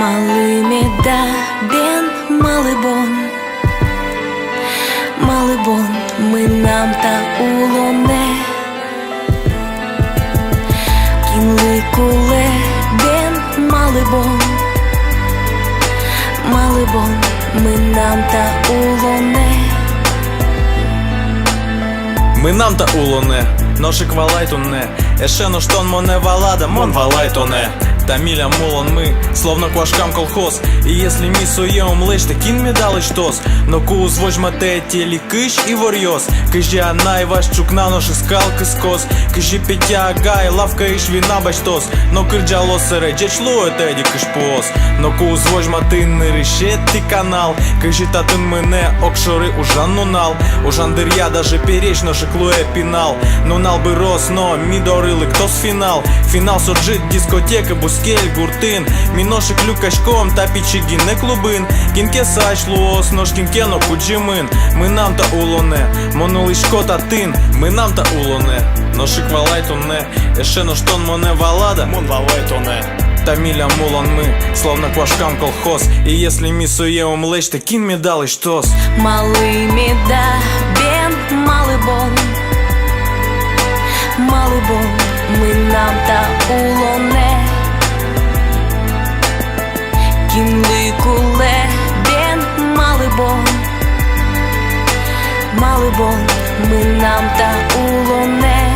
Малими да бен Малибон, Малибон, минам та улоне. Кінли куле бен Малибон, Малибон, минам та улоне. Минам та улоне, ношик валайтоне, ешено штон моне валада, мон валайтоне. Тамиля мулон мы, словно квашкам колхоз. И если ми соем лечь, такин ми дали штос. Но куз возьма те телі киш і ворьоз. Кижі анайваш чукна ноши скалки скос. Кижі петя агай, лавка іш віна бачтос. Но кирджало сере, джечло етеді киш пос. Но куз возьма тин не решетти канал. Кижі татын мене окшори ужан нунал. Ужан дир'я даже переч ноши клуе пінал. Нунал би рос, но мі дорили ктос фінал. Фінал соджит дискотеки, скель гуртин, міношик люкачком та пічігі не клубин. Кінке сайшлуос, нож кінкено куджимин. Минам та улоне, монолишко та тин. Минам та улоне, ношик валайтоне. Ешено штон моне валада, мон валайтоне. Тамиля мулон мы, словно квашкам колхоз. И если ми соем лечь, такин ми дали штос. Малими да бен Малибон, Малибон, минам та улоне. Кінли куле бен Малибон, Малибон, минам та улоне.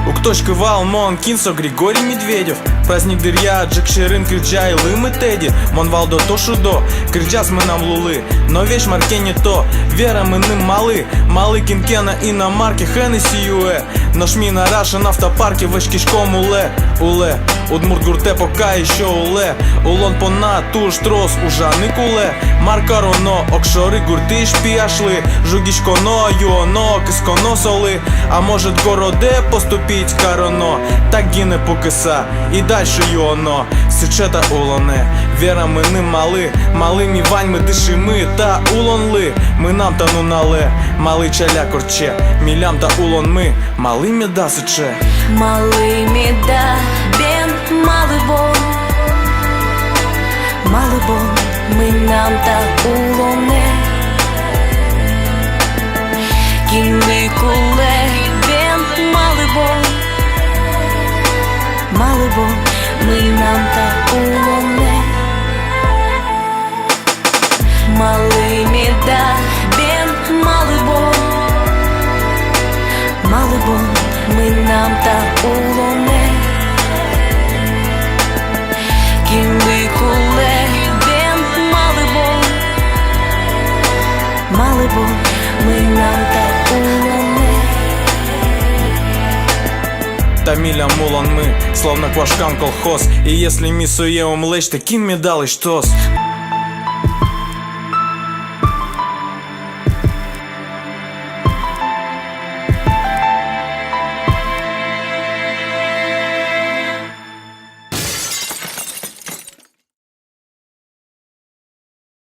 Укточки вал, мон, кинсо, Григорий Медведев. Праздник дырья, Джек Ширин, Кирджа и Лым и Тедди. Мон валдо то шудо, Кирджас мы нам лулы. Но вещь марке не то, вера мы ным малы. Малы кінкена і на марке Хеннесі юе. Наш ми на Рашен автопарке веш кишком уле. Уле, удмурт гурте пока еще уле. Улон пона туш трос ужани куле. Маркароно, окшори гурти шпіашли. Жугічконо, юоно, кисконо соли. А может городе поступить кароно. Так гине покиса, і дальше юоно. Сичета улоне, вера ми ним мали. Малими ваньми дишими та улонли. Ми нам та нунале, малий чаля корче. Мілям та улон ми, малими да сиче. Малими да бен Малибон, Малибон, минам та улоне. Кінли куле бен Малибон, Малибон, минам та улоне. Малими да бен Малибон, Малибон, минам та улоне. Кінли куле бен Малибон, Малибон, минам та улоне. Тамиля мулон мы, словно квашкам колхоз. И если ми соем лечь, такин ми дали штос.